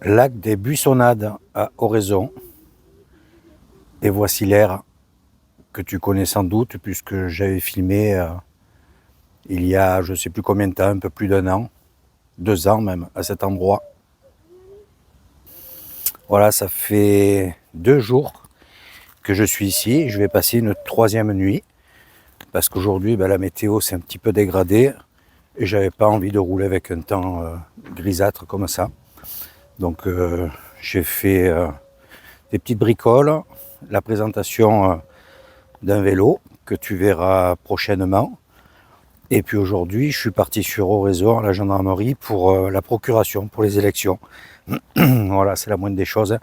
Lac des Buissonnades à Oraison. Et voici l'air que tu connais sans doute puisque j'avais filmé il y a je ne sais plus combien de temps, un peu plus d'un an, 2 ans même, à cet endroit. Voilà, ça fait 2 jours que je suis ici. Je vais passer une 3e nuit parce qu'aujourd'hui la météo s'est un petit peu dégradée et j'avais pas envie de rouler avec un temps grisâtre comme ça. Donc j'ai fait des petites bricoles, la présentation d'un vélo que tu verras prochainement. Et puis aujourd'hui, je suis parti sur Oraison, à la gendarmerie, pour la procuration, pour les élections. Voilà, c'est la moindre des choses,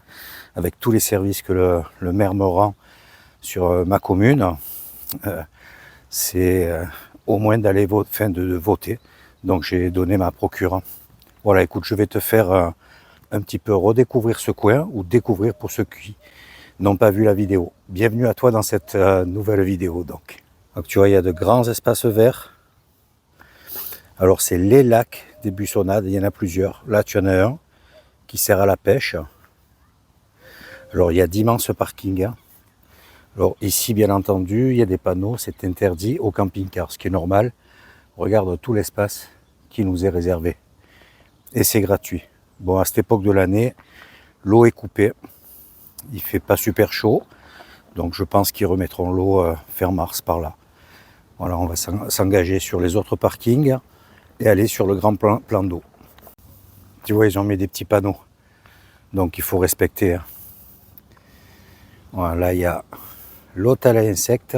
avec tous les services que le maire me rend sur ma commune. C'est au moins d'aller de voter. Donc j'ai donné ma procure. Voilà, écoute, je vais te faire un petit peu redécouvrir ce coin, ou découvrir pour ceux qui n'ont pas vu la vidéo. Bienvenue à toi dans cette nouvelle vidéo. Donc tu vois, il y a de grands espaces verts. Alors c'est les lacs des Buissonnades, il y en a plusieurs. Là tu en as un qui sert à la pêche. Alors il y a d'immenses parkings. Alors ici bien entendu il y a des panneaux, c'est interdit au camping-car, ce qui est normal. Regarde tout l'espace qui nous est réservé. Et c'est gratuit. Bon, à cette époque de l'année, l'eau est coupée. Il fait pas super chaud. Donc je pense qu'ils remettront l'eau fin mars par là. Voilà, on va s'engager sur les autres parkings et aller sur le grand plan d'eau. Tu vois, ils ont mis des petits panneaux. Donc il faut respecter. Voilà, là il y a l'hôtel à insectes.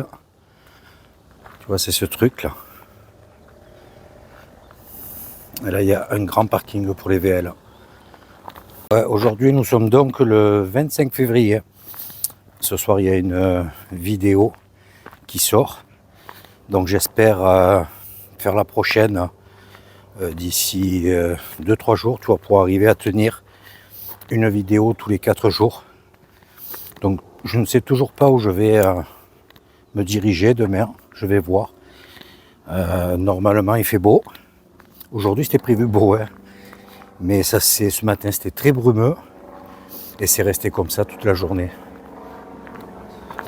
Tu vois, c'est ce truc là. Et là il y a un grand parking pour les VL. Aujourd'hui nous sommes donc le 25 février. Ce soir il y a une vidéo qui sort. Donc j'espère faire la prochaine d'ici 2-3 jours. Tu vois, pour arriver à tenir une vidéo tous les 4 jours. Donc je ne sais toujours pas où je vais me diriger demain. Je vais voir. Normalement il fait beau. Aujourd'hui c'était prévu beau, hein. Mais ça, ce matin c'était très brumeux. Et c'est resté comme ça toute la journée.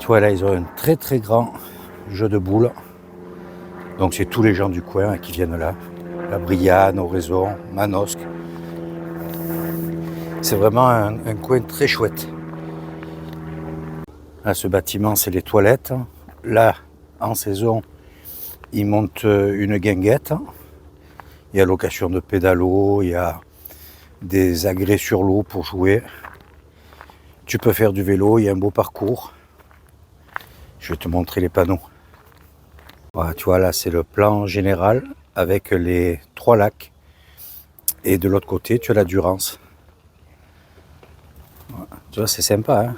Tu vois, là ils ont un très très grand jeu de boules. Donc c'est tous les gens du coin qui viennent là. La Brianne, Oraison, Manosque. C'est vraiment un coin très chouette. Là, ce bâtiment, c'est les toilettes. Là, en saison, ils montent une guinguette. Il y a location de pédalo, il y a des agrès sur l'eau pour jouer. Tu peux faire du vélo, il y a un beau parcours. Je vais te montrer les panneaux. Voilà, tu vois, là, c'est le plan général avec les 3 lacs. Et de l'autre côté, tu as la Durance. Voilà, tu vois, c'est sympa, hein.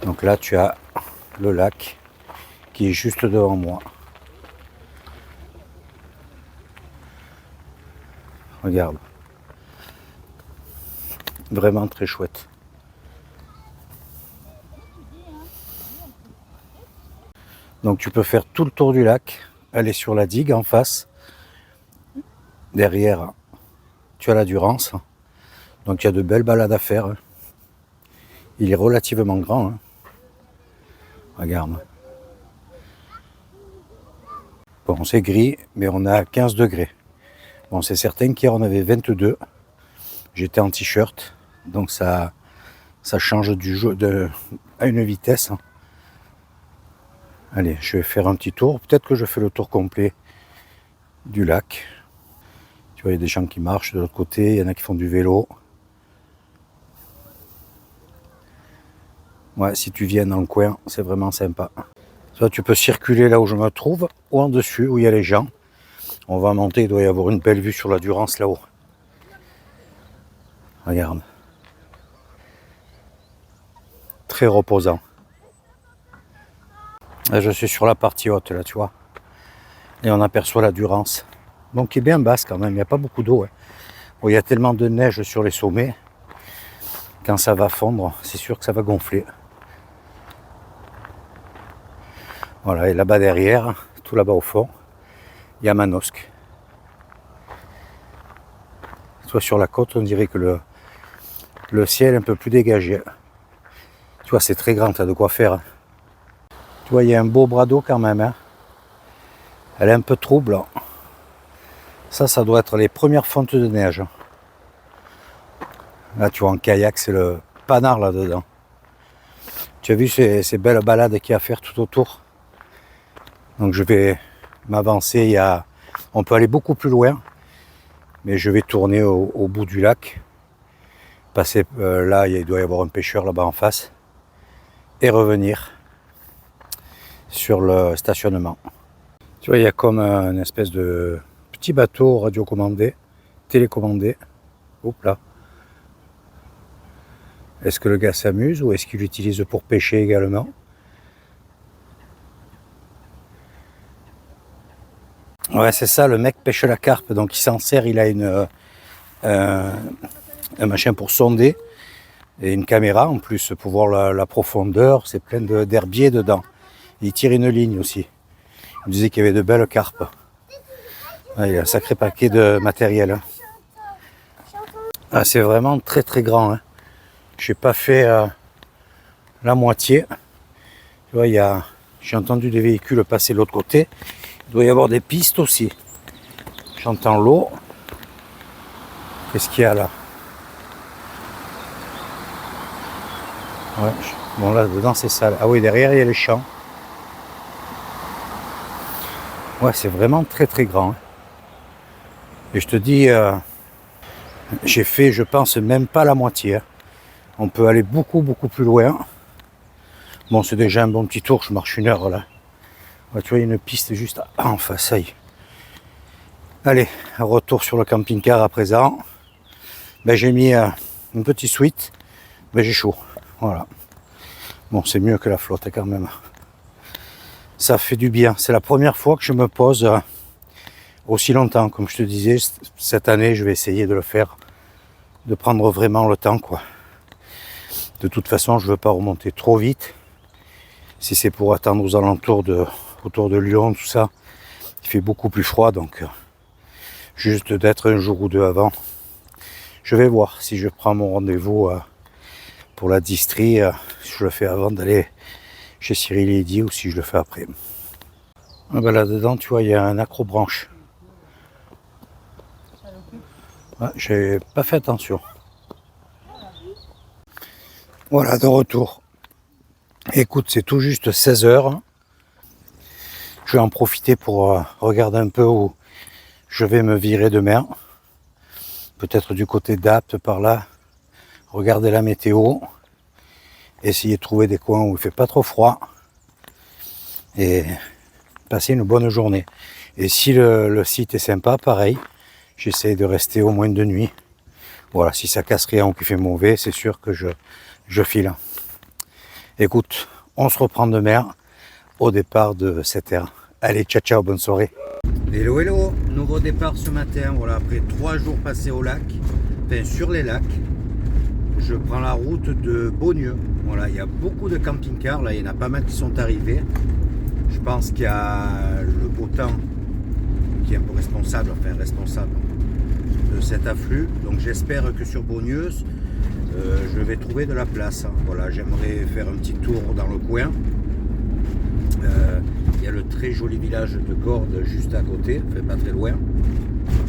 Donc là, tu as le lac qui est juste devant moi. Regarde. Vraiment très chouette. Donc tu peux faire tout le tour du lac, aller sur la digue en face. Derrière, tu as la Durance. Donc il y a de belles balades à faire. Il est relativement grand, hein. Regarde. Bon, c'est gris, mais on a 15 degrés. Bon, c'est certain qu'hier on avait 22. J'étais en t-shirt, donc ça change du jeu à une vitesse. Allez, je vais faire un petit tour. Peut-être que je fais le tour complet du lac. Tu vois, il y a des gens qui marchent de l'autre côté, il y en a qui font du vélo. Ouais, si tu viens dans le coin, c'est vraiment sympa. Soit tu peux circuler là où je me trouve, ou en dessus où il y a les gens. On va monter, il doit y avoir une belle vue sur la Durance là-haut. Regarde. Très reposant. Là, je suis sur la partie haute, là, tu vois. Et on aperçoit la Durance. Donc, qui est bien basse quand même, il n'y a pas beaucoup d'eau, hein. Bon, il y a tellement de neige sur les sommets. Quand ça va fondre, c'est sûr que ça va gonfler. Voilà, et là-bas derrière, tout là-bas au fond, il y a Manosque. vois, sur la côte, on dirait que le ciel est un peu plus dégagé. Tu vois, c'est très grand, tu as de quoi faire. Tu vois, il y a un beau bras d'eau quand même. Hein. Elle est un peu trouble. Ça doit être les premières fontes de neige. Là, tu vois, en kayak, c'est le panard là-dedans. Tu as vu ces belles balades qu'il y a à faire tout autour. Donc, je vais m'avancer. On peut aller beaucoup plus loin. Mais je vais tourner au bout du lac. Passer là, il doit y avoir un pêcheur là-bas en face. Et revenir sur le stationnement. Tu vois, il y a comme une espèce de petit bateau radiocommandé, télécommandé. Oups là. Est-ce que le gars s'amuse ou est-ce qu'il l'utilise pour pêcher également? Ouais, c'est ça, le mec pêche la carpe, donc il s'en sert, il a un machin pour sonder et une caméra en plus pour voir la profondeur, c'est plein d'herbiers dedans. Il tire une ligne aussi. Il me disait qu'il y avait de belles carpes. Ouais, il y a un sacré paquet de matériel. Hein. Ah, c'est vraiment très très grand. Hein. Je n'ai pas fait la moitié. Tu vois, j'ai entendu des véhicules passer de l'autre côté. Il doit y avoir des pistes aussi. J'entends l'eau. Qu'est-ce qu'il y a là? Ouais, bon là dedans c'est sale. Ah oui, derrière il y a les champs. Ouais, c'est vraiment très très grand. Hein. Et je te dis, j'ai fait, je pense, même pas la moitié. Hein. On peut aller beaucoup beaucoup plus loin. Bon, c'est déjà un bon petit tour, je marche 1 heure là. Ouais, tu vois, il y a une piste juste en face, ça y est. Allez, retour sur le camping-car à présent. Ben, j'ai mis une petite suite. Ben, j'ai chaud. Voilà. Bon, c'est mieux que la flotte quand même. Ça fait du bien. C'est la première fois que je me pose aussi longtemps. Comme je te disais, cette année, je vais essayer de le faire, de prendre vraiment le temps, quoi. De toute façon, je ne veux pas remonter trop vite. Si c'est pour attendre aux alentours autour de Lyon, tout ça, il fait beaucoup plus froid. Donc, juste d'être un jour ou deux avant. Je vais voir si je prends mon rendez-vous pour la distrie, si je le fais avant d'aller chez Cyril et Eddy ou si je le fais après. Ah ben là-dedans, tu vois, il y a un accrobranche. Ouais, j'ai pas fait attention. Voilà, de retour. Écoute, c'est tout juste 16h. Je vais en profiter pour regarder un peu où je vais me virer demain. Peut-être du côté d'Apt par là. Regarder la météo. Essayer de trouver des coins où il ne fait pas trop froid. Et passer une bonne journée. Et si le site est sympa, pareil, j'essaie de rester au moins 2 nuits. Voilà, si ça casse rien ou qu'il fait mauvais, c'est sûr que je file. Écoute, on se reprend demain au départ de cette heure. Allez, ciao, ciao, bonne soirée. Hello, hello, nouveau départ ce matin. Voilà, après 3 jours passés au lac, enfin sur les lacs, je prends la route de Beaunieu. Voilà, il y a beaucoup de camping-cars, là, il y en a pas mal qui sont arrivés. Je pense qu'il y a le beau temps qui est un peu responsable de cet afflux. Donc j'espère que sur Beaunieu, je vais trouver de la place. Voilà, j'aimerais faire un petit tour dans le coin. Il y a le très joli village de Gordes juste à côté, enfin pas très loin.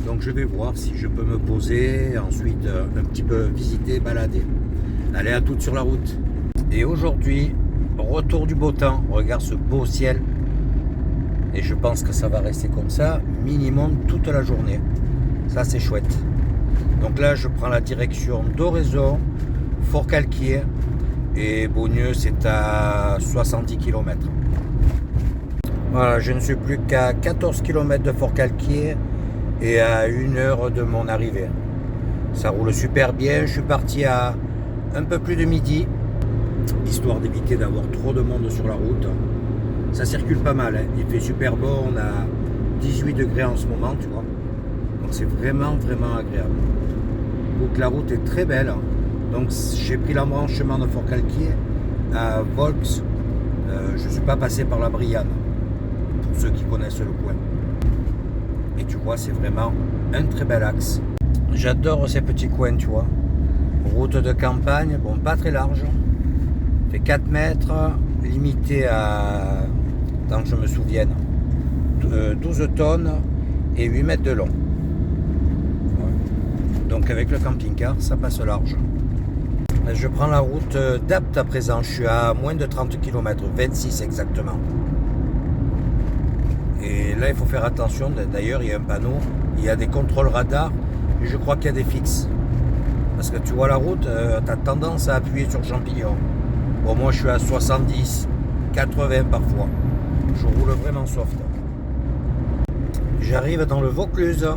Donc je vais voir si je peux me poser, ensuite un petit peu visiter, balader. Allez, à toutes sur la route. Et aujourd'hui, retour du beau temps. Regarde ce beau ciel. Et je pense que ça va rester comme ça, minimum toute la journée. Ça, c'est chouette. Donc là, je prends la direction d'Oraison, Forcalquier. Et Beaunieu, c'est à 70 km. Voilà, je ne suis plus qu'à 14 km de Forcalquier et à 1 heure de mon arrivée. Ça roule super bien. Je suis parti à un peu plus de midi, histoire d'éviter d'avoir trop de monde sur la route. Ça circule pas mal, hein. Il fait super beau, on a 18 degrés en ce moment, tu vois. Donc c'est vraiment, vraiment agréable. Donc la route est très belle. Donc j'ai pris l'embranchement de Forcalquier à Volx. Je ne suis pas passé par la Brianne, pour ceux qui connaissent le coin. Et tu vois, c'est vraiment un très bel axe. J'adore ces petits coins, tu vois. Route de campagne, bon, pas très large. Fait 4 mètres, limité à, tant que je me souvienne, 12 tonnes et 8 mètres de long. Ouais. Donc avec le camping-car, ça passe large. Je prends la route d'Apt à présent, je suis à moins de 30 km, 26 exactement. Et là, il faut faire attention, d'ailleurs, il y a un panneau, il y a des contrôles radars, et je crois qu'il y a des fixes. Parce que tu vois la route, tu as tendance à appuyer sur champignon. Bon, moi, je suis à 70, 80 parfois. Je roule vraiment soft. J'arrive dans le Vaucluse,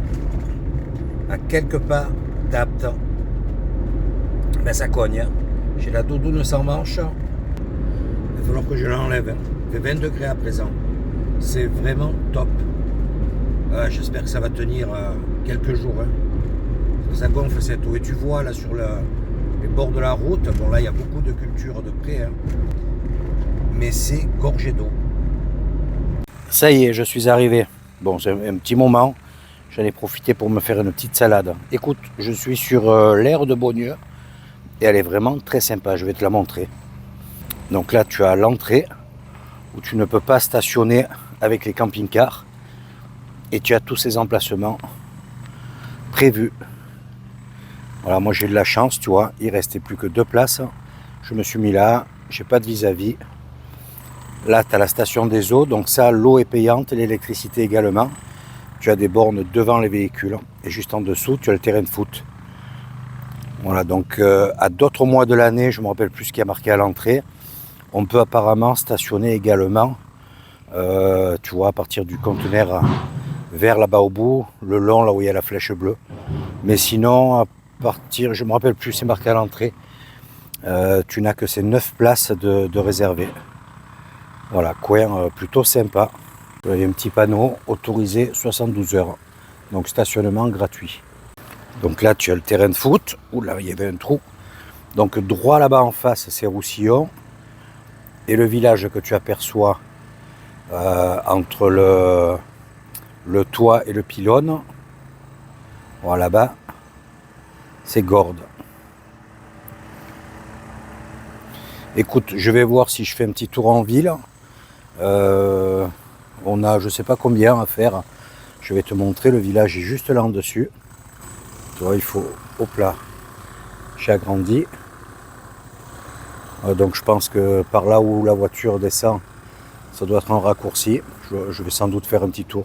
à quelques pas d'Apt. Ben ça cogne, hein. J'ai la doudoune sans manche. Il va falloir que je l'enlève. Il fait 20 degrés à présent. C'est vraiment top. J'espère que ça va tenir quelques jours. Hein. Ça gonfle cette eau. Et tu vois là sur les bords de la route, bon là il y a beaucoup de cultures de près, hein. Mais c'est gorgé d'eau. Ça y est, je suis arrivé. Bon, c'est un petit moment. J'en ai profité pour me faire une petite salade. Écoute, je suis sur l'aire de Beaunieu. Et elle est vraiment très sympa, je vais te la montrer. Donc là, tu as l'entrée où tu ne peux pas stationner avec les camping-cars. Et tu as tous ces emplacements prévus. Voilà, moi j'ai de la chance, tu vois, il restait plus que 2 places. Je me suis mis là, j'ai pas de vis-à-vis. Là, tu as la station des eaux, donc ça, l'eau est payante, l'électricité également. Tu as des bornes devant les véhicules. Et juste en dessous, tu as le terrain de foot. Voilà, donc à d'autres mois de l'année, je ne me rappelle plus ce qui a marqué à l'entrée, on peut apparemment stationner également, tu vois, à partir du conteneur vers là-bas au bout, le long, là où il y a la flèche bleue. Mais sinon, à partir, je ne me rappelle plus, c'est marqué à l'entrée, tu n'as que ces 9 places de réservées. Voilà, coin plutôt sympa. Il y a un petit panneau, autorisé 72 heures, donc stationnement gratuit. Donc là, tu as le terrain de foot. Ouh là, il y avait un trou. Donc droit là-bas en face, c'est Roussillon. Et le village que tu aperçois entre le toit et le pylône, voilà là-bas, c'est Gordes. Écoute, je vais voir si je fais un petit tour en ville. On a je ne sais pas combien à faire. Je vais te montrer, le village est juste là en dessus. Tu vois, il faut, hop là, j'ai agrandi. Donc je pense que par là où la voiture descend, ça doit être un raccourci. Je vais sans doute faire un petit tour.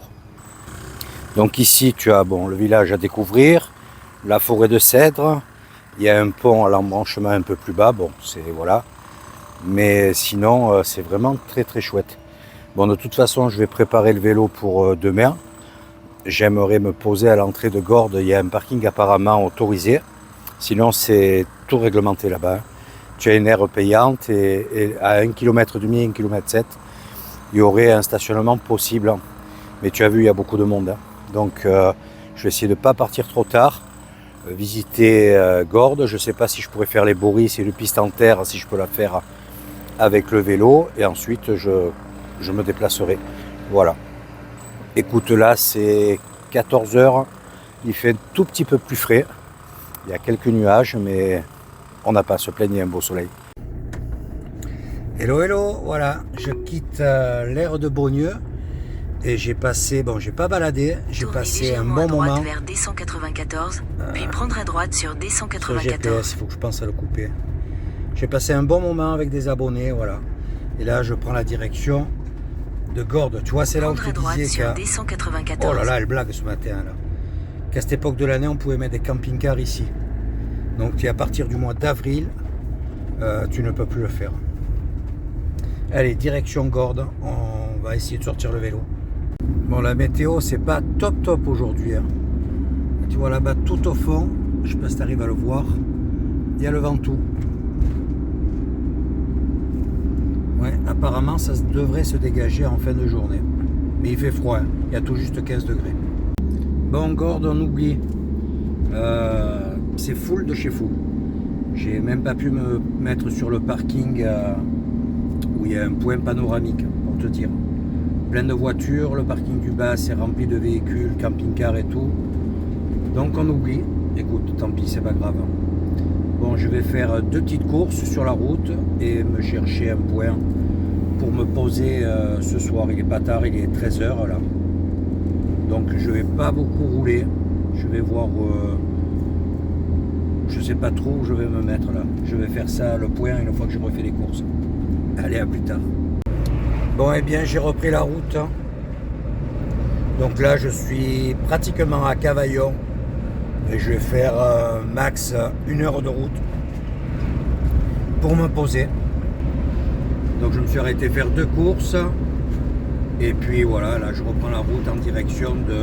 Donc ici, tu as bon, le village à découvrir, la forêt de cèdres. Il y a un pont à l'embranchement un peu plus bas. Bon, c'est voilà. Mais sinon, c'est vraiment très très chouette. Bon, de toute façon, je vais préparer le vélo pour demain. J'aimerais me poser à l'entrée de Gordes. Il y a un parking apparemment autorisé. Sinon, c'est tout réglementé là-bas. Tu as une aire payante et à 1,5 km, 1,7 km, il y aurait un stationnement possible. Mais tu as vu, il y a beaucoup de monde. Donc, je vais essayer de ne pas partir trop tard. Visiter Gordes. Je ne sais pas si je pourrais faire les Boris et le piste en terre, si je peux la faire avec le vélo. Et ensuite, je me déplacerai. Voilà. Écoute, là, c'est 14 h. Il fait un tout petit peu plus frais. Il y a quelques nuages, mais on n'a pas à se plaindre, il y a un beau soleil. Hello, hello, voilà, je quitte l'aire de Beaunieu et j'ai passé, bon, j'ai pas baladé, j'ai passé un bon moment. Vers D194, puis prendre à droite sur D194. GPS, il faut que je pense à le couper. J'ai passé un bon moment avec des abonnés, voilà. Et là, je prends la direction de Gordes. Tu vois, c'est là où je te disais qu'à... Oh là là, elle blague ce matin, là. Qu'à cette époque de l'année, on pouvait mettre des camping-cars ici. Donc, à partir du mois d'avril, tu ne peux plus le faire. Allez, direction Gordes. On va essayer de sortir le vélo. Bon, la météo, c'est pas top aujourd'hui. Hein. Tu vois là-bas, tout au fond, je sais pas si tu arrives à le voir, il y a le Ventoux. Ouais, apparemment, ça devrait se dégager en fin de journée. Mais il fait froid, hein. Il y a tout juste 15 degrés. Bon, Gordes, on oublie. C'est full de chez full. J'ai même pas pu me mettre sur le parking où il y a un point panoramique, pour te dire. Plein de voitures, le parking du bas c'est rempli de véhicules, camping-cars et tout. Donc on oublie. Écoute, tant pis, c'est pas grave. Bon, je vais faire 2 petites courses sur la route et me chercher un point pour me poser ce soir. Il est pas tard, il est 13h là. Donc je vais pas beaucoup rouler. Je vais voir, je sais pas trop où je vais me mettre là. Je vais faire ça le point une fois que j'aurai fait les courses. Allez, à plus tard. Bon, et bien j'ai repris la route. Donc là je suis pratiquement à Cavaillon. Et je vais faire max 1 heure de route pour me poser. Donc je me suis arrêté faire 2 courses. Et puis voilà, là je reprends la route en direction de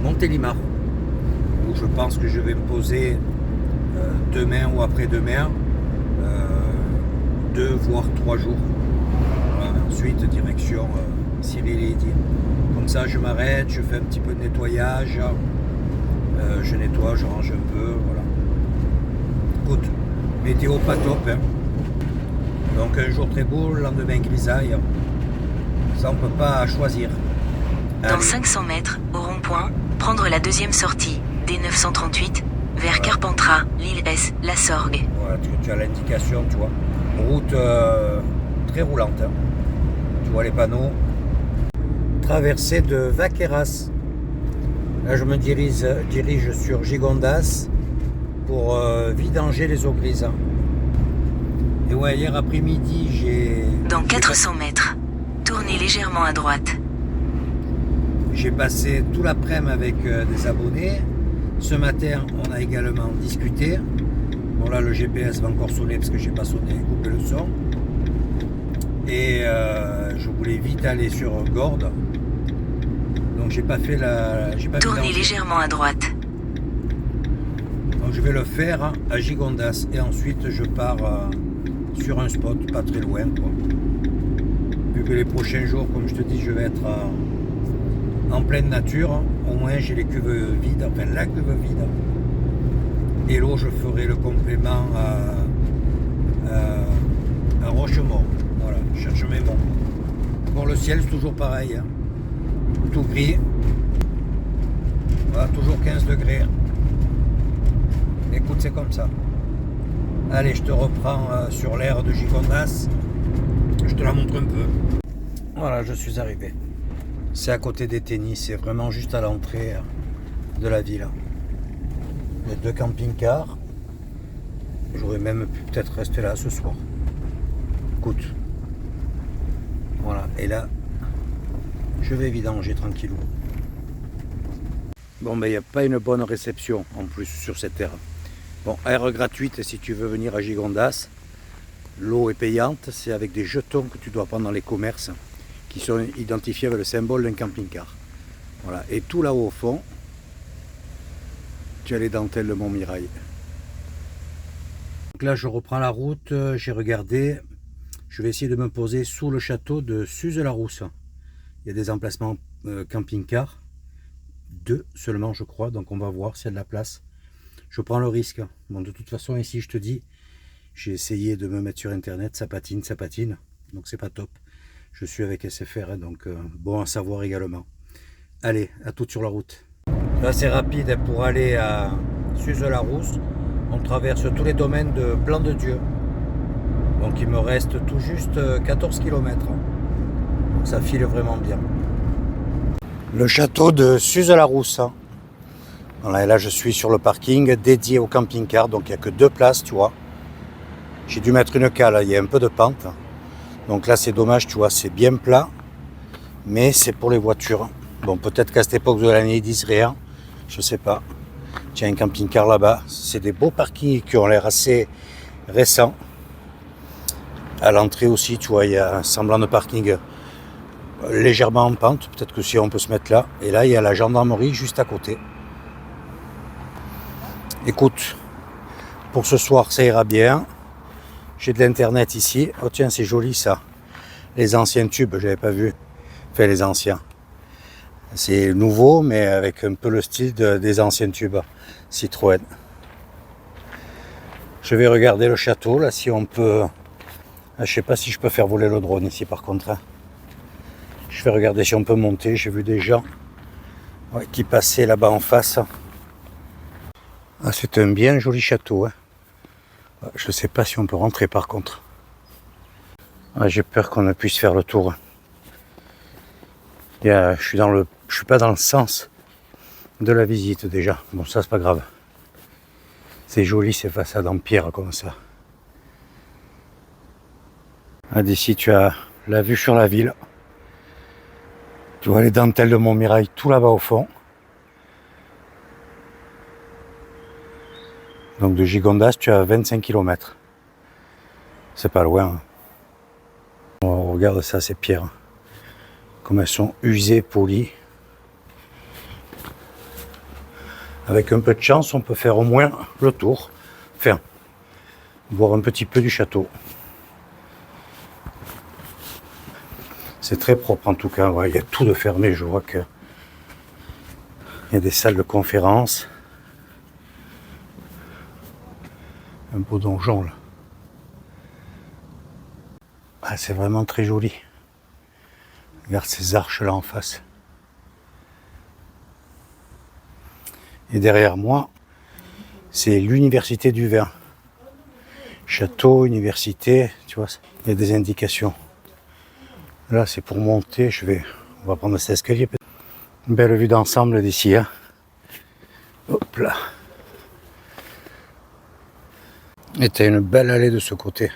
Montélimar, où je pense que je vais me poser demain ou après-demain, 2 voire 3 jours. Voilà, ensuite direction Cyril et Eddy. Comme ça je m'arrête, je fais un petit peu de nettoyage, je nettoie, je range un peu, voilà. Écoute, météo pas top, hein. Donc un jour très beau, le lendemain grisaille. Ça on peut pas choisir. Dans Allez. 500 mètres, au rond-point, prendre la deuxième sortie, D938, vers Carpentras, l'île S, la Sorgue. Voilà, tu as l'indication, tu vois. Route très roulante, hein. Tu vois les panneaux. Traversée de Vaqueras. Là je me dirige sur Gigondas pour vidanger les eaux grises. Et ouais, hier après-midi j'ai... Dans 400 mètres, tournez légèrement à droite. J'ai passé tout l'après-midi avec des abonnés. Ce matin, on a également discuté. Bon là, le GPS va encore sonner parce que j'ai pas sonné, coupé le son. Et je voulais vite aller sur Gordes. Donc j'ai pas fait la... Tournez légèrement à droite. Donc je vais le faire à Gigondas. Et ensuite, je pars sur un spot pas très loin, quoi. Vu que les prochains jours, comme je te dis, je vais être en pleine nature. Au moins j'ai les cuves vides, enfin la cuve vide. Et l'eau, je ferai le complément à Rochemort. Voilà, je cherche mes mots. Pour le ciel, c'est toujours pareil, hein. Tout gris. Voilà, toujours 15 degrés. Écoute, c'est comme ça. Allez, je te reprends sur l'aire de Gigondas. Je te la montre un peu. Voilà, je suis arrivé. C'est à côté des tennis, c'est vraiment juste à l'entrée de la ville. Il y a 2 camping-cars. J'aurais même pu peut-être rester là ce soir. Écoute. Voilà, et là, je vais vidanger tranquillou. Bon, ben il n'y a pas une bonne réception en plus sur cette terre. Bon, aire gratuite si tu veux venir à Gigondas. L'eau est payante, c'est avec des jetons que tu dois prendre dans les commerces qui sont identifiés avec le symbole d'un camping-car. Voilà, et tout là-haut au fond, tu as les dentelles de Montmirail. Donc là, je reprends la route, j'ai regardé, je vais essayer de me poser sous le château de Suze-la-Rousse. Il y a des emplacements camping-car, 2 seulement je crois, donc on va voir s'il y a de la place. Je prends le risque. Bon, de toute façon, ici, je te dis, j'ai essayé de me mettre sur internet, ça patine, donc c'est pas top. Je suis avec SFR, donc bon à savoir également. Allez, à toute sur la route. Là, c'est rapide pour aller à Suze-la-Rousse. On traverse tous les domaines de Plan de Dieu. Donc il me reste tout juste 14 km. Donc ça file vraiment bien. Le château de Suze-la-Rousse. Voilà, et là, je suis sur le parking dédié au camping-car. Donc il n'y a que 2 places, tu vois. J'ai dû mettre une cale, il y a un peu de pente. Donc là, c'est dommage, tu vois, c'est bien plat. Mais c'est pour les voitures. Bon, peut-être qu'à cette époque de l'année, ils disent rien. Je sais pas. Tiens, un camping-car là-bas. C'est des beaux parkings qui ont l'air assez récents. À l'entrée aussi, tu vois, il y a un semblant de parking légèrement en pente. Peut-être que si on peut se mettre là. Et là, il y a la gendarmerie juste à côté. Écoute, pour ce soir, ça ira bien. J'ai de l'internet ici. Oh tiens, c'est joli ça. Les anciens tubes, j'avais pas vu. Enfin, les anciens. C'est nouveau, mais avec un peu le style des anciens tubes Citroën. Je vais regarder le château, là, si on peut... Ah, je sais pas si je peux faire voler le drone ici, par contre. Je vais regarder si on peut monter. J'ai vu des gens qui passaient là-bas en face. Ah, c'est un bien joli château. Hein. Je ne sais pas si on peut rentrer par contre. Ah, j'ai peur qu'on ne puisse faire le tour. Je suis pas dans le sens de la visite déjà. Bon, ça c'est pas grave. C'est joli ces façades en pierre comme ça. Ah, d'ici tu as la vue sur la ville. Tu vois les dentelles de Montmirail tout là-bas au fond. Donc de Gigondas, tu as 25 km. C'est pas loin. Hein. On regarde ça, ces pierres. Comme elles sont usées, polies. Avec un peu de chance, on peut faire au moins le tour. Enfin, voir un petit peu du château. C'est très propre en tout cas. Ouais, il y a tout de fermé. Je vois que il y a des salles de conférence. Un beau donjon là. Ah, c'est vraiment très joli. Regarde ces arches là en face. Et derrière moi, c'est l'université du vin. Château, université, tu vois, il y a des indications. Là, c'est pour monter, on va prendre cet escalier. Une belle vue d'ensemble d'ici. Hein. Hop là. Et tu as une belle allée de ce côté.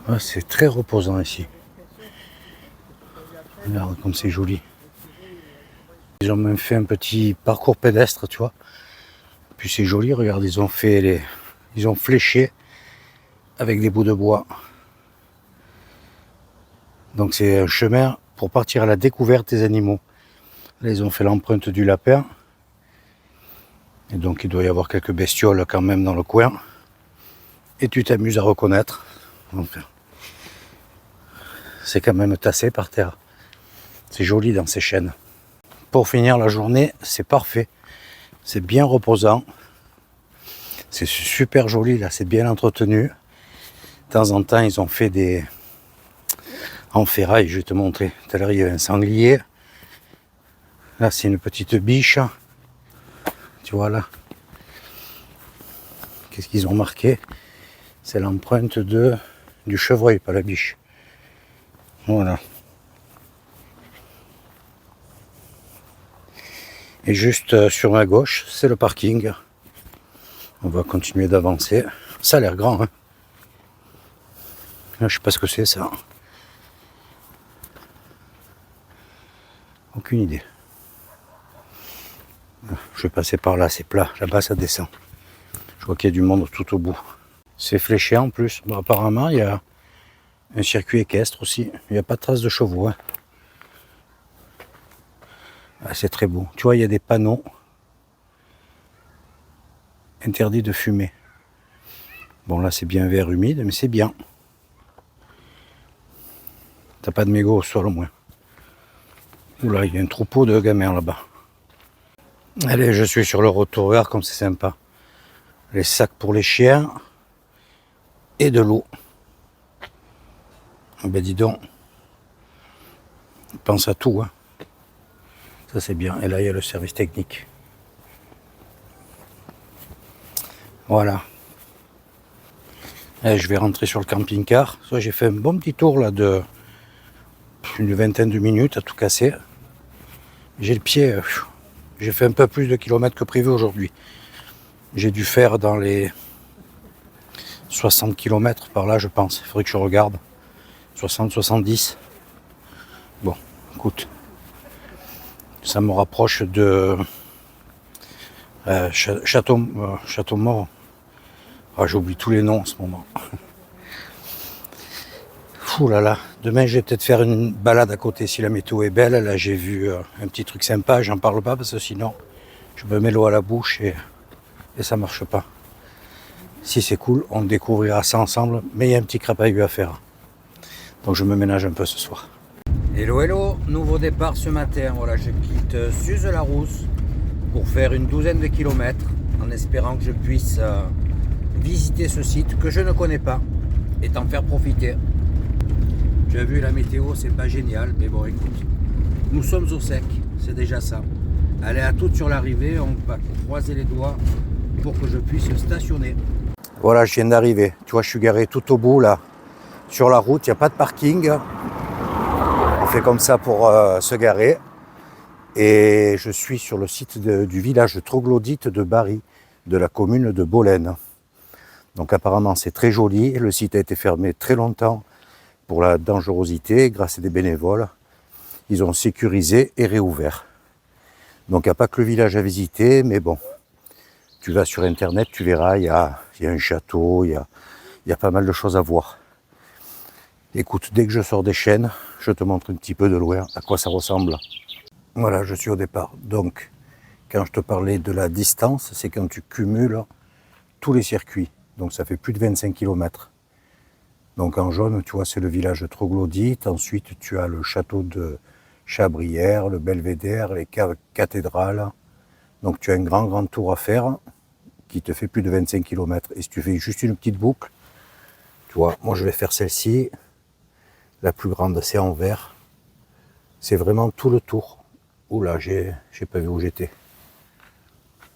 Ah, c'est très reposant ici. Regarde comme c'est joli. Ils ont même fait un petit parcours pédestre, tu vois. Puis c'est joli, regarde, ils ont fléché avec des bouts de bois. Donc c'est un chemin pour partir à la découverte des animaux. Là, ils ont fait l'empreinte du lapin. Et donc il doit y avoir quelques bestioles quand même dans le coin. Et tu t'amuses à reconnaître. Enfin, c'est quand même tassé par terre. C'est joli dans ces chênes. Pour finir la journée, c'est parfait. C'est bien reposant. C'est super joli là, c'est bien entretenu. De temps en temps, ils ont fait des... En ferraille, je vais te montrer. Tout à l'heure, il y a un sanglier. Là, c'est une petite biche. Tu vois là. Qu'est-ce qu'ils ont marqué? C'est l'empreinte du chevreuil, pas la biche. Voilà. Et juste sur ma gauche, c'est le parking. On va continuer d'avancer. Ça a l'air grand, hein. Là, je sais pas ce que c'est ça. Aucune idée. Je vais passer par là, c'est plat. Là-bas, ça descend. Je vois qu'il y a du monde tout au bout. C'est fléché en plus. Bon, apparemment, il y a un circuit équestre aussi. Il n'y a pas de traces de chevaux. Hein. Ah, c'est très beau. Tu vois, il y a des panneaux interdits de fumer. Bon, là, c'est bien vert humide, mais c'est bien. T'as pas de mégots au sol au moins. Oula, il y a un troupeau de gamins là-bas. Allez, je suis sur le retour. Regarde comme c'est sympa. Les sacs pour les chiens et de l'eau. Ben dis donc. Pense à tout. Hein. Ça c'est bien. Et là il y a le service technique. Voilà. Allez, je vais rentrer sur le camping-car. J'ai fait un bon petit tour là de une vingtaine de minutes à tout casser. J'ai le pied. J'ai fait un peu plus de kilomètres que prévu aujourd'hui. J'ai dû faire dans les 60 km par là, je pense. Il faudrait que je regarde. 60, 70. Bon, écoute. Ça me rapproche de Château-Mort. Ah, j'oublie tous les noms en ce moment. Ouh là là. Demain, je vais peut-être faire une balade à côté si la météo est belle. Là, j'ai vu un petit truc sympa. J'en parle pas parce que sinon, je me mets l'eau à la bouche et ça marche pas. Si c'est cool, on découvrira ça ensemble. Mais il y a un petit crapahut à faire. Donc, je me ménage un peu ce soir. Hello, hello. Nouveau départ ce matin. Voilà, je quitte Suze-la-Rousse pour faire une douzaine de kilomètres en espérant que je puisse visiter ce site que je ne connais pas et t'en faire profiter. Tu as vu la météo, c'est pas génial, mais bon écoute, nous sommes au sec, c'est déjà ça. Allez, à toutes sur l'arrivée, on va croiser les doigts pour que je puisse stationner. Voilà, je viens d'arriver. Tu vois, je suis garé tout au bout là, sur la route, il n'y a pas de parking. On fait comme ça pour se garer. Et je suis sur le site du village troglodyte de Bari, de la commune de Bolène. Donc apparemment c'est très joli. Le site a été fermé très longtemps pour la dangerosité grâce à des bénévoles. Ils ont sécurisé et réouvert. Donc il n'y a pas que le village à visiter, mais bon, tu vas sur internet, tu verras, il y a un château, il y a pas mal de choses à voir. Écoute, dès que je sors des chênes, je te montre un petit peu de loin à quoi ça ressemble. Voilà, je suis au départ. Donc, quand je te parlais de la distance, c'est quand tu cumules tous les circuits. Donc ça fait plus de 25 km. Donc en jaune, tu vois, c'est le village troglodyte. Ensuite, tu as le château de Chabrières, le belvédère, les cathédrales. Donc tu as un grand tour à faire qui te fait plus de 25 km. Et si tu fais juste une petite boucle, tu vois, moi je vais faire celle-ci. La plus grande, c'est en vert. C'est vraiment tout le tour. Oula, j'ai pas vu où j'étais.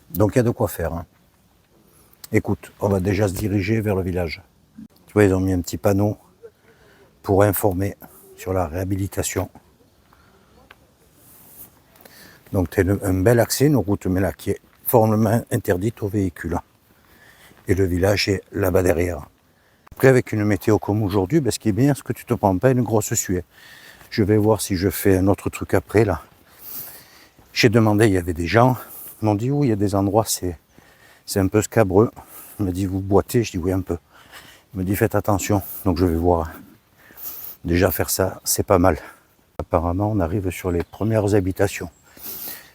Donc il y a de quoi faire. Hein. Écoute, on va déjà se diriger vers le village. Tu vois, ils ont mis un petit panneau pour informer sur la réhabilitation. Donc tu as un bel accès, une route mais là, qui est formellement interdite aux véhicules. Et le village est là-bas derrière. Après, avec une météo comme aujourd'hui, ben, ce qui est bien, c'est que tu ne te prends pas une grosse suée. Je vais voir si je fais un autre truc après, là. J'ai demandé, il y avait des gens. Ils m'ont dit, oui, il y a des endroits, c'est un peu scabreux. Il m'a dit, vous boitez? Je dis, oui, un peu. Il me dit, faites attention. Donc je vais voir. Déjà faire ça, c'est pas mal. Apparemment, on arrive sur les premières habitations.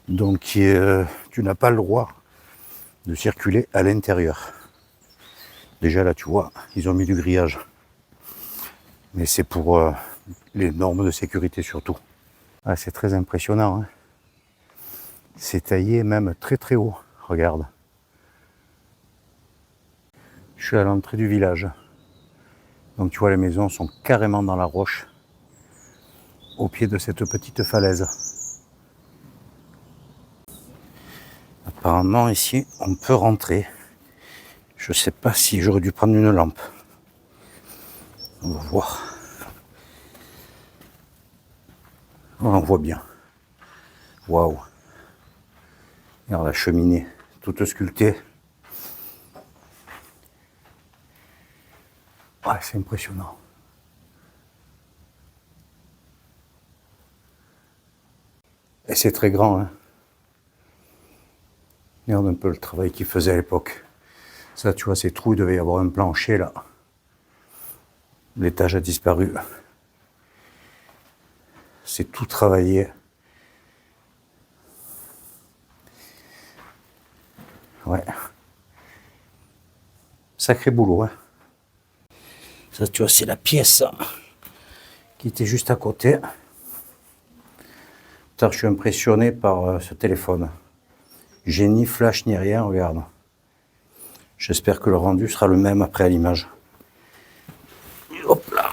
Donc tu n'as pas le droit de circuler à l'intérieur. Déjà là, tu vois, ils ont mis du grillage. Mais c'est pour les normes de sécurité surtout. Ah, c'est très impressionnant. Hein. C'est taillé même très haut. Regarde. Je suis à l'entrée du village. Donc tu vois, les maisons sont carrément dans la roche, au pied de cette petite falaise. Apparemment, ici, on peut rentrer. Je ne sais pas si j'aurais dû prendre une lampe. On va voir. On voit bien. Waouh. Regarde la cheminée, toute sculptée. Ouais, c'est impressionnant. Et c'est très grand. Hein. Regarde un peu le travail qu'ils faisaient à l'époque. Ça, tu vois, ces trous, il devait y avoir un plancher là. L'étage a disparu. C'est tout travaillé. Ouais. Sacré boulot, hein. Ça, tu vois, c'est la pièce qui était juste à côté. Putain, je suis impressionné par ce téléphone. J'ai ni flash ni rien, regarde. J'espère que le rendu sera le même après à l'image. Hop là.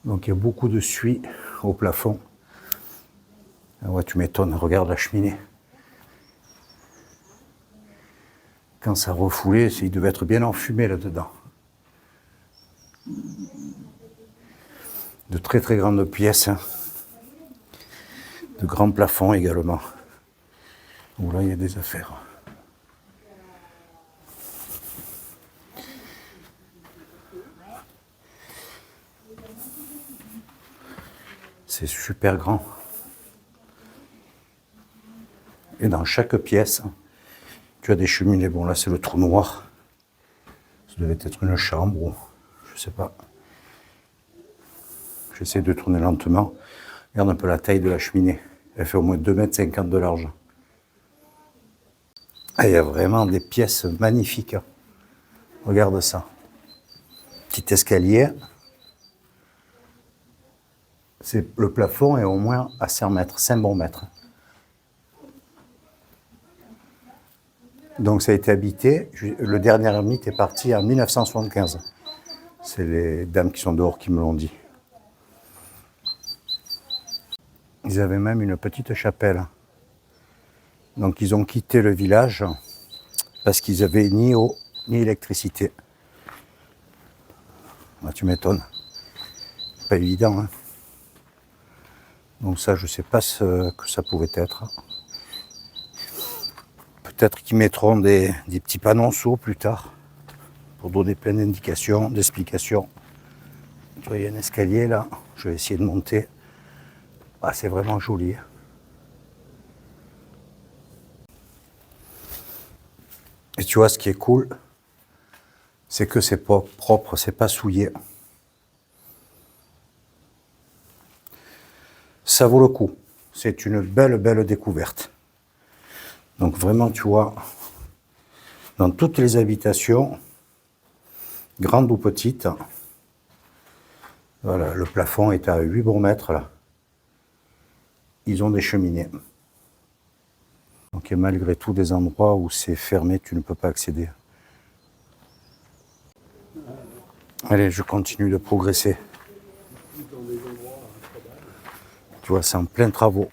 Donc il y a beaucoup de suie au plafond. Ah ouais, tu m'étonnes, regarde la cheminée. Quand ça refoulait, il devait être bien enfumé là-dedans. De très grandes pièces. Hein. De grands plafonds également. Où là, il y a des affaires. C'est super grand. Et dans chaque pièce, tu as des cheminées. Bon, là, c'est le trou noir. Ça devait être une chambre ou je sais pas. J'essaie de tourner lentement. Regarde un peu la taille de la cheminée. Elle fait au moins 2,50 m de large. Ah, il y a vraiment des pièces magnifiques. Regarde ça. Petit escalier. Le plafond est au moins à 100 mètres, 5 bons mètres. Donc ça a été habité. Le dernier ermite est parti en 1975. C'est les dames qui sont dehors qui me l'ont dit. Ils avaient même une petite chapelle. Donc ils ont quitté le village parce qu'ils avaient ni eau ni électricité. Bah, tu m'étonnes. Pas évident, hein. Donc ça, je sais pas ce que ça pouvait être. Peut-être qu'ils mettront des petits panneaux sous plus tard pour donner plein d'indications, d'explications. Tu vois, il y a un escalier là, je vais essayer de monter. Ah, c'est vraiment joli. Et tu vois, ce qui est cool, c'est que c'est pas propre, c'est pas souillé. Ça vaut le coup. C'est une belle découverte. Donc vraiment, tu vois, dans toutes les habitations, grandes ou petites, voilà, le plafond est à 8 bons mètres là. Ils ont des cheminées. Donc il y a malgré tout des endroits où c'est fermé, tu ne peux pas accéder. Allez, je continue de progresser. Tu vois, c'est en plein travaux.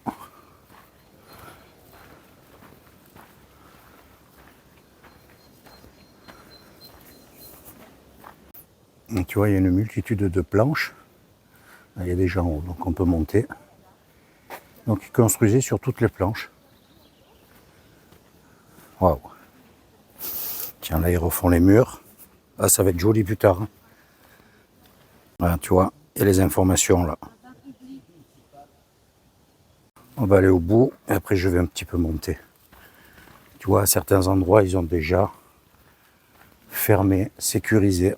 Et tu vois, il y a une multitude de planches. Là, il y a des gens en haut, donc on peut monter. Donc ils construisaient sur toutes les planches. Waouh. Tiens, là, ils refont les murs. Ah, ça va être joli plus tard. Hein. Voilà, tu vois, il y a les informations là. On va aller au bout et après je vais un petit peu monter. Tu vois, à certains endroits, ils ont déjà fermé, sécurisé.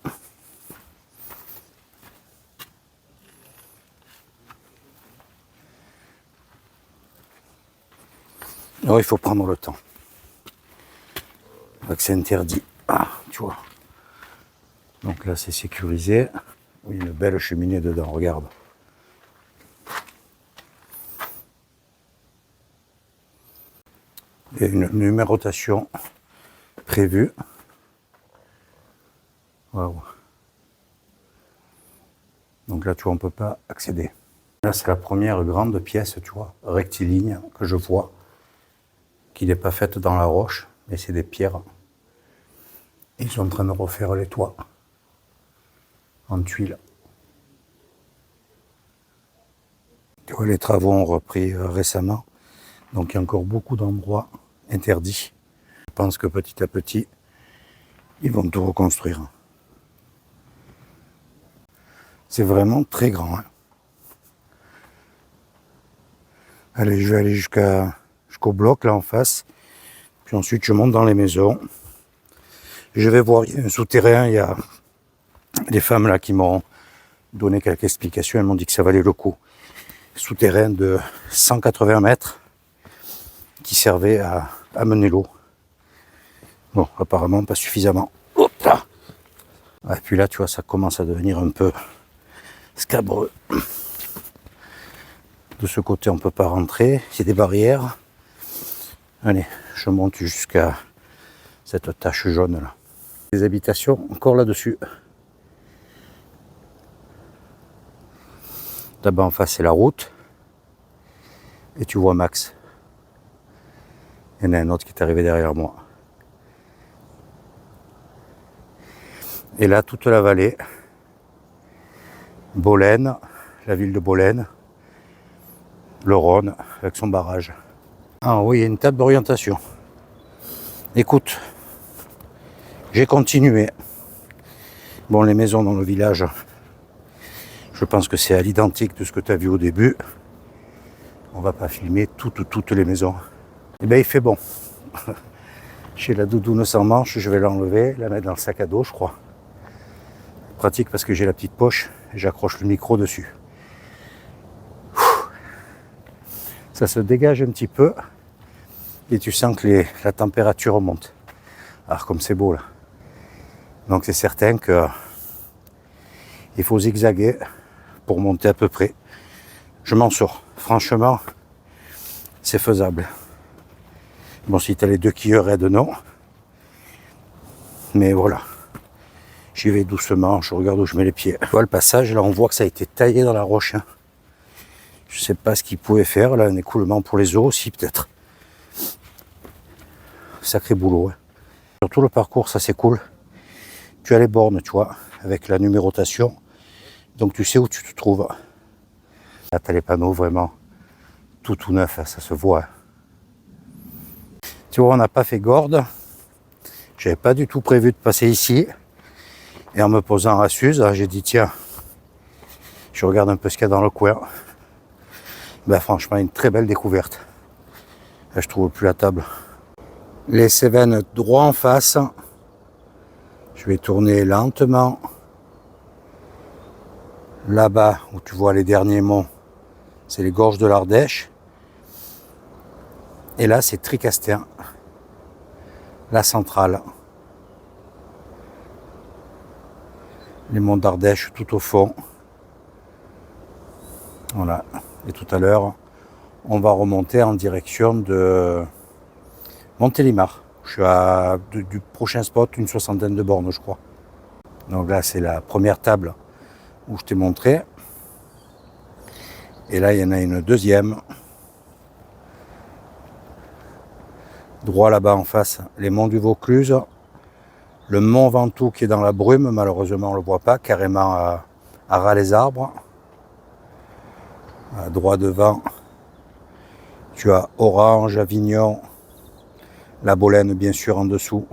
Alors il faut prendre le temps. C'est interdit. Ah, tu vois. Donc là, c'est sécurisé. Oui, une belle cheminée dedans, regarde. Il y a une numérotation prévue. Waouh. Donc là, tu vois, on ne peut pas accéder. Là, c'est la première grande pièce, tu vois, rectiligne que je vois, qui n'est pas faite dans la roche, mais c'est des pierres. Ils sont en train de refaire les toits en tuiles. Tu vois, les travaux ont repris récemment, donc il y a encore beaucoup d'endroits interdits. Je pense que petit à petit, ils vont tout reconstruire. C'est vraiment très grand. Hein. Allez, je vais aller jusqu'au bloc là en face. Puis ensuite, je monte dans les maisons. Je vais voir, il y a un souterrain, il y a des femmes là qui m'ont donné quelques explications. Elles m'ont dit que ça valait le coup. Souterrain de 180 mètres qui servait à amener l'eau. Bon, apparemment pas suffisamment. Hop là. Et puis là, tu vois, ça commence à devenir un peu scabreux. De ce côté, on ne peut pas rentrer. C'est des barrières. Allez, je monte jusqu'à cette tache jaune là. Les habitations encore là-dessus. Là-bas en face, c'est la route. Et tu vois Max. Il y en a un autre qui est arrivé derrière moi. Et là, toute la vallée. Bolène, la ville de Bolène. Le Rhône, avec son barrage. Ah oui, il y a une table d'orientation. Écoute, j'ai continué. Bon, les maisons dans le village, je pense que c'est à l'identique de ce que tu as vu au début. On va pas filmer toutes les maisons. Eh bien, il fait bon. J'ai la doudoune sans manche, je vais l'enlever, la mettre dans le sac à dos, je crois. Pratique parce que j'ai la petite poche et j'accroche le micro dessus. Ça se dégage un petit peu et tu sens que la température monte. Alors comme c'est beau là. Donc c'est certain que il faut zigzaguer pour monter à peu près. Je m'en sors. Franchement, c'est faisable. Bon, si tu as les deux quilleurs aident, non. Mais voilà. J'y vais doucement, je regarde où je mets les pieds. Tu vois le passage, là on voit que ça a été taillé dans la roche. Hein. Je sais pas ce qu'ils pouvaient faire, là, un écoulement pour les eaux aussi, peut-être. Sacré boulot. Hein. Sur tout le parcours, ça c'est cool. Tu as les bornes, tu vois, avec la numérotation. Donc tu sais où tu te trouves. Là, tu as les panneaux vraiment tout neuf, hein, ça se voit. Tu vois, on n'a pas fait Gordes. J'avais pas du tout prévu de passer ici. Et en me posant à Suse, j'ai dit tiens, je regarde un peu ce qu'il y a dans le coin. Ben, franchement, une très belle découverte. Là, je trouve plus la table. Les Cévennes droit en face. Je vais tourner lentement. Là-bas, où tu vois les derniers monts, c'est les gorges de l'Ardèche. Et là, c'est Tricastin, la centrale. Les monts d'Ardèche tout au fond. Voilà. Et tout à l'heure, on va remonter en direction de Montélimar. Je suis du prochain spot, une 60aine de bornes, je crois. Donc là, c'est la première table où je t'ai montré. Et là, il y en a une deuxième. Droit là-bas en face, les monts du Vaucluse. Le mont Ventoux qui est dans la brume, malheureusement on ne le voit pas, carrément à ras les arbres. À droit devant, tu as Orange, Avignon, la Bolène bien sûr en dessous.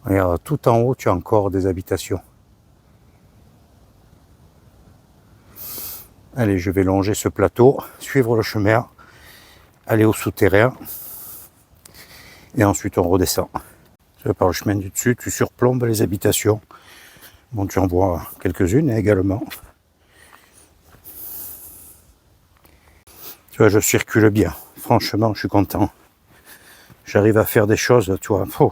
Regarde, tout en haut, tu as encore des habitations. Allez, je vais longer ce plateau, suivre le chemin, aller au souterrain, et ensuite on redescend. Par le chemin du dessus, tu surplombes les habitations. Bon, tu en vois quelques-unes également. Tu vois, je circule bien. Franchement, je suis content. J'arrive à faire des choses, tu vois. Oh,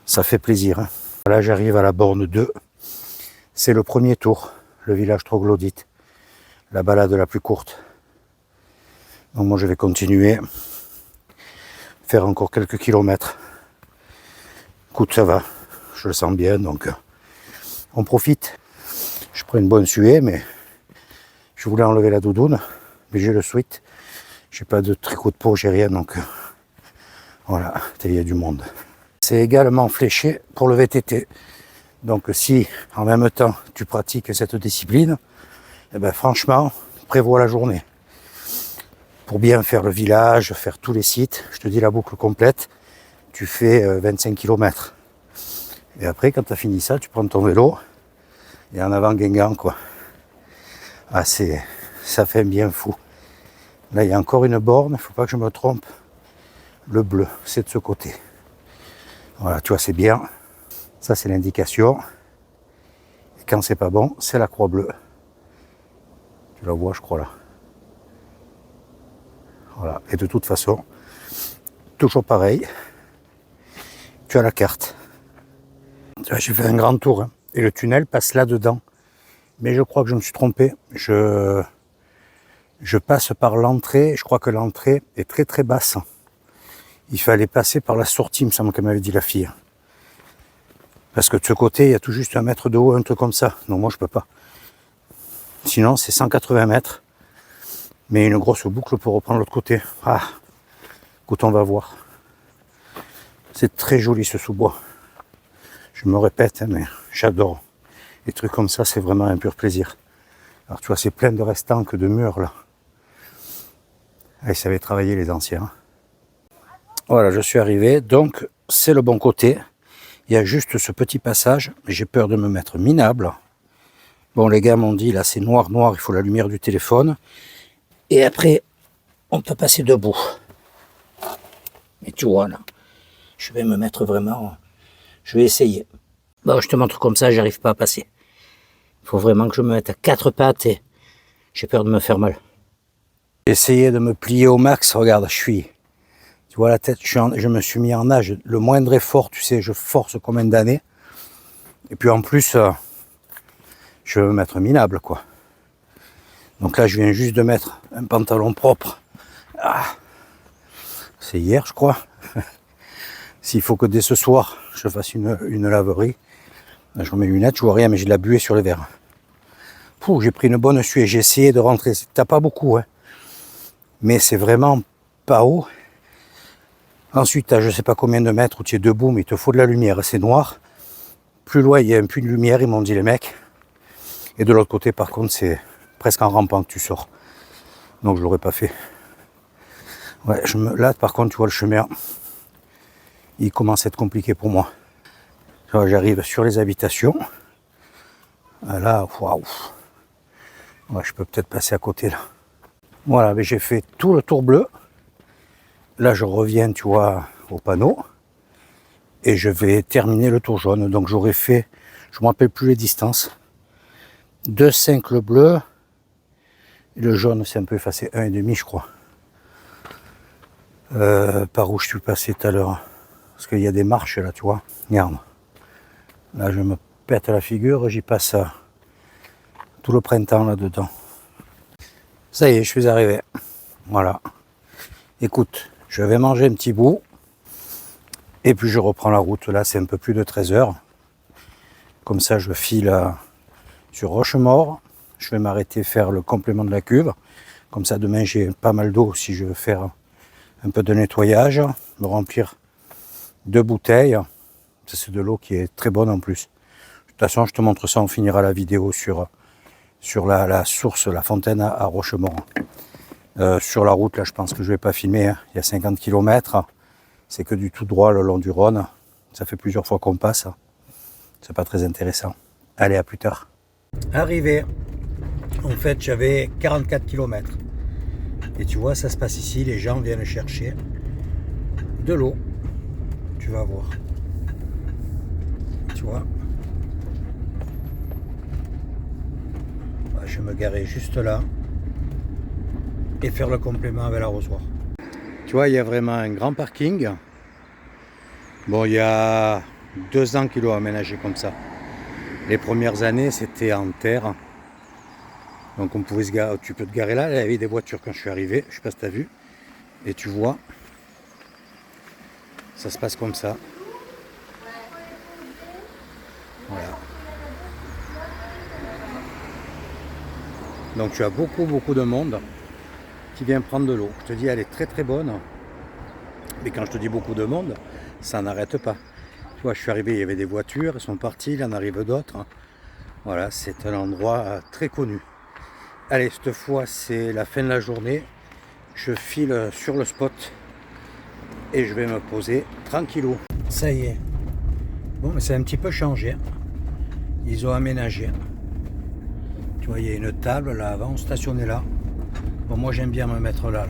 ça fait plaisir. Hein. Là, j'arrive à la borne 2. C'est le premier tour, le village troglodyte. La balade la plus courte. Donc moi, je vais continuer. Faire encore quelques kilomètres. Écoute, ça va. Je le sens bien, donc on profite. Je prends une bonne suée, mais je voulais enlever la doudoune. Mais j'ai le sweat. J'ai pas de tricot de peau, j'ai rien, donc voilà, il y a du monde. C'est également fléché pour le VTT. Donc si en même temps tu pratiques cette discipline, eh ben, franchement, prévois la journée. Pour bien faire le village, faire tous les sites, je te dis la boucle complète, tu fais 25 km. Et après, quand tu as fini ça, tu prends ton vélo et en avant Guingamp, quoi. Ah, ça fait un bien fou. Là, il y a encore une borne, il ne faut pas que je me trompe. Le bleu, c'est de ce côté. Voilà, tu vois, c'est bien. Ça, c'est l'indication. Et quand c'est pas bon, c'est la croix bleue. Tu la vois, je crois, là. Voilà. Et de toute façon, toujours pareil. Tu as la carte. J'ai fait un grand tour. Hein, et le tunnel passe là-dedans. Mais je crois que je me suis trompé. Je passe par l'entrée. Je crois que l'entrée est très très basse. Il fallait passer par la sortie, il me semble qu'elle m'avait dit la fille. Parce que de ce côté, il y a tout juste 1 mètre de haut, un truc comme ça. Non, moi je peux pas. Sinon, c'est 180 mètres. Mais une grosse boucle pour reprendre l'autre côté. Ah, écoute, on va voir. C'est très joli ce sous-bois. Je me répète, hein, mais j'adore. Les trucs comme ça, c'est vraiment un pur plaisir. Alors tu vois, c'est plein de restants que de murs là. Ah, ils savaient travailler les anciens. Voilà, je suis arrivé, donc c'est le bon côté. Il y a juste ce petit passage, mais j'ai peur de me mettre minable. Bon, les gars m'ont dit, là c'est noir, il faut la lumière du téléphone. Et après, on peut passer debout. Mais tu vois, là, je vais me mettre vraiment... Je vais essayer. Bon, je te montre comme ça, j'arrive pas à passer. Il faut vraiment que je me mette à 4 pattes et j'ai peur de me faire mal. J'ai essayé de me plier au max, regarde, tu vois la tête, je me suis mis en nage. Le moindre effort, tu sais, je force combien d'années. Et puis en plus, je veux me mettre minable, quoi. Donc là, je viens juste de mettre un pantalon propre. Ah, c'est hier, je crois. S'il faut que dès ce soir, je fasse une laverie, je remets mes lunettes, je vois rien, mais j'ai de la buée sur les verres. J'ai pris une bonne suée, j'ai essayé de rentrer. T'as pas beaucoup, hein. Mais c'est vraiment pas haut. Ensuite, tu as je sais pas combien de mètres où tu es debout, mais il te faut de la lumière, c'est noir. Plus loin, il y a un puits de lumière, ils m'ont dit les mecs. Et de l'autre côté, par contre, c'est presque en rampant que tu sors. Donc je l'aurais pas fait. Ouais, là, par contre, tu vois le chemin, il commence à être compliqué pour moi. J'arrive sur les habitations. Là, waouh. Ouais, je peux peut-être passer à côté là. Voilà, mais j'ai fait tout le tour bleu. Là, je reviens, tu vois, au panneau. Et je vais terminer le tour jaune. Donc j'aurais fait, je ne me rappelle plus les distances. 2,5 le bleu. Et le jaune, c'est un peu effacé. 1,5, je crois. Par où je suis passé tout à l'heure. Parce qu'il y a des marches là, tu vois. Regarde. Là, je me pète la figure. J'y passe tout le printemps là-dedans. Ça y est, je suis arrivé. Voilà. Écoute, je vais manger un petit bout. Et puis je reprends la route. Là, c'est un peu plus de 13 heures. Comme ça, je file sur Rochemort. Je vais m'arrêter faire le complément de la cuve. Comme ça, demain, j'ai pas mal d'eau si je veux faire un peu de nettoyage. Me remplir 2 bouteilles. Ça, c'est de l'eau qui est très bonne en plus. De toute façon, je te montre ça. On finira la vidéo sur la source, la fontaine à Rochemort. Sur la route, là, je pense que je vais pas filmer. Hein. Il y a 50 km. C'est que du tout droit le long du Rhône. Ça fait plusieurs fois qu'on passe. C'est pas très intéressant. Allez, à plus tard. Arrivé. En fait, j'avais 44 km. Et tu vois, ça se passe ici. Les gens viennent chercher de l'eau. Tu vas voir. Tu vois. Je vais me garer juste là. Et faire le complément avec l'arrosoir. Tu vois, il y a vraiment un grand parking. Bon, il y a 2 ans qu'ils l'ont aménagé comme ça. Les premières années, c'était en terre. Donc on pouvait se garer, tu peux te garer là. Il y avait des voitures quand je suis arrivé. Je sais pas si tu as vu. Et tu vois, ça se passe comme ça. Voilà. Donc tu as beaucoup de monde qui vient prendre de l'eau. Je te dis, elle est très très bonne. Mais quand je te dis beaucoup de monde, ça n'arrête pas. Tu vois, je suis arrivé, il y avait des voitures, elles sont parties, il en arrive d'autres. Voilà, c'est un endroit très connu. Allez, cette fois, c'est la fin de la journée. Je file sur le spot et je vais me poser tranquillou. Ça y est. Bon, mais c'est un petit peu changé. Ils ont aménagé. Tu vois, il y a une table là avant, stationnée là. Bon, moi, j'aime bien me mettre là.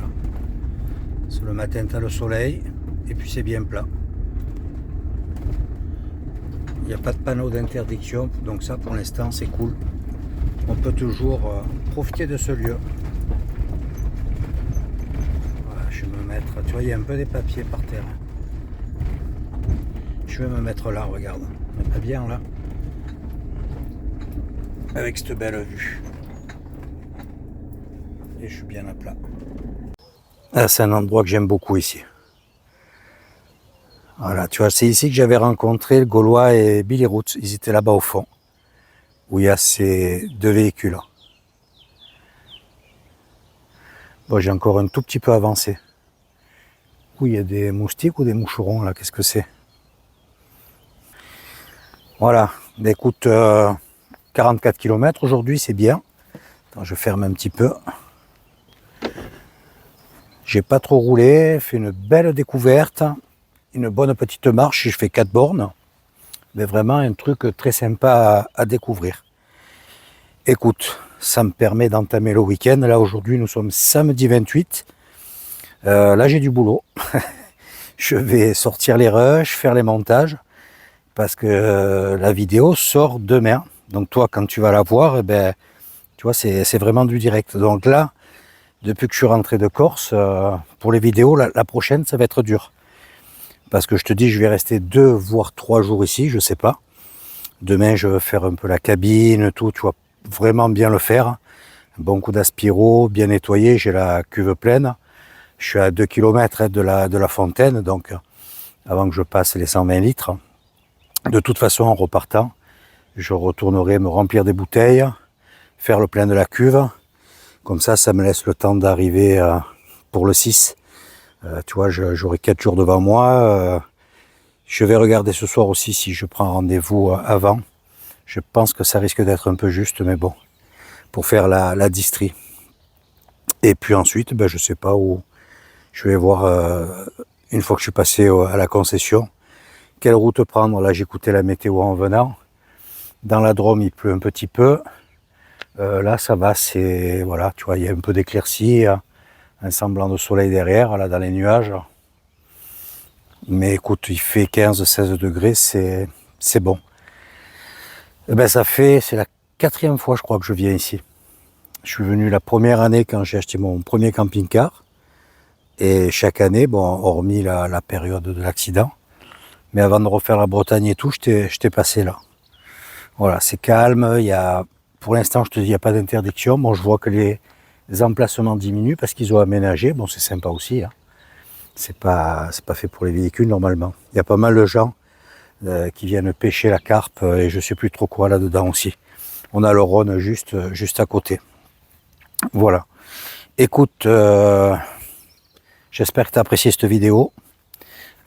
C'est le matin, tu as le soleil et puis c'est bien plat. Il n'y a pas de panneau d'interdiction, donc ça pour l'instant c'est cool. On peut toujours profiter de ce lieu. Voilà, je vais me mettre, tu vois, il y a un peu des papiers par terre. Je vais me mettre là, regarde. On est pas bien là. Avec cette belle vue. Et je suis bien à plat. Ah, c'est un endroit que j'aime beaucoup ici. Voilà, tu vois, c'est ici que j'avais rencontré le Gaulois et Billy Roots. Ils étaient là-bas au fond, où il y a ces 2 véhicules. Bon, j'ai encore un tout petit peu avancé. Où il y a des moustiques ou des moucherons là, qu'est-ce que c'est? Voilà, écoute, 44 km aujourd'hui, c'est bien. Attends, je ferme un petit peu. J'ai pas trop roulé, fait une belle découverte. Une bonne petite marche, je fais 4 bornes, mais vraiment un truc très sympa à découvrir. Écoute, ça me permet d'entamer le week-end. Là aujourd'hui nous sommes samedi 28. Là j'ai du boulot. Je vais sortir les rushs, faire les montages, parce que la vidéo sort demain. Donc toi quand tu vas la voir, eh ben, tu vois c'est vraiment du direct. Donc là, depuis que je suis rentré de Corse, pour les vidéos, la prochaine ça va être dur. Parce que je te dis, je vais rester 2 voire 3 jours ici, je sais pas. Demain, je vais faire un peu la cabine, tout, tu vois, vraiment bien le faire. Un bon coup d'aspiro, bien nettoyé, j'ai la cuve pleine. Je suis à 2 km de la fontaine, donc avant que je passe les 120 litres. De toute façon, en repartant, je retournerai me remplir des bouteilles, faire le plein de la cuve. Comme ça me laisse le temps d'arriver pour le 6. Tu vois, j'aurai 4 jours devant moi. Je vais regarder ce soir aussi si je prends rendez-vous avant. Je pense que ça risque d'être un peu juste, mais bon, pour faire la distrie. Et puis ensuite, je sais pas où. Je vais voir, une fois que je suis passé à la concession, quelle route prendre. Là, j'ai écouté la météo en venant. Dans la Drôme, il pleut un petit peu. Là, ça va, c'est... Voilà, tu vois, il y a un peu d'éclaircie, un semblant de soleil derrière, là, dans les nuages. Mais écoute, il fait 15-16 degrés, c'est bon. Et c'est la 4e fois, je crois, que je viens ici. Je suis venu la première année quand j'ai acheté mon premier camping-car. Et chaque année, bon, hormis la période de l'accident, mais avant de refaire la Bretagne et tout, j'étais passé là. Voilà, c'est calme, pour l'instant, je te dis, il n'y a pas d'interdiction. Bon, je vois que les emplacements diminuent parce qu'ils ont aménagé. Bon, c'est sympa aussi, hein. C'est pas fait pour les véhicules normalement. Il y a pas mal de gens qui viennent pêcher la carpe et je sais plus trop quoi là-dedans aussi. On a le Rhône juste à côté. Voilà. Écoute, j'espère que tu as apprécié cette vidéo.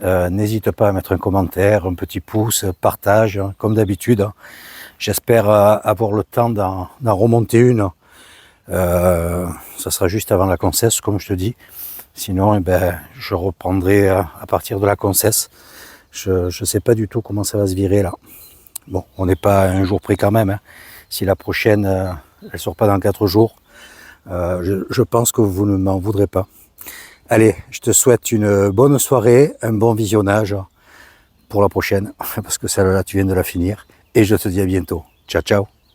N'hésite pas à mettre un commentaire, un petit pouce, partage, hein, comme d'habitude. Hein. J'espère avoir le temps d'en remonter une. Ça sera juste avant la Concesse, comme je te dis. Sinon, je reprendrai à partir de la Concesse. Je ne sais pas du tout comment ça va se virer là. Bon, on n'est pas à un jour près quand même. Hein. Si la prochaine, elle ne sort pas dans 4 jours, je pense que vous ne m'en voudrez pas. Allez, je te souhaite une bonne soirée, un bon visionnage pour la prochaine, parce que celle-là, tu viens de la finir. Et je te dis à bientôt. Ciao, ciao.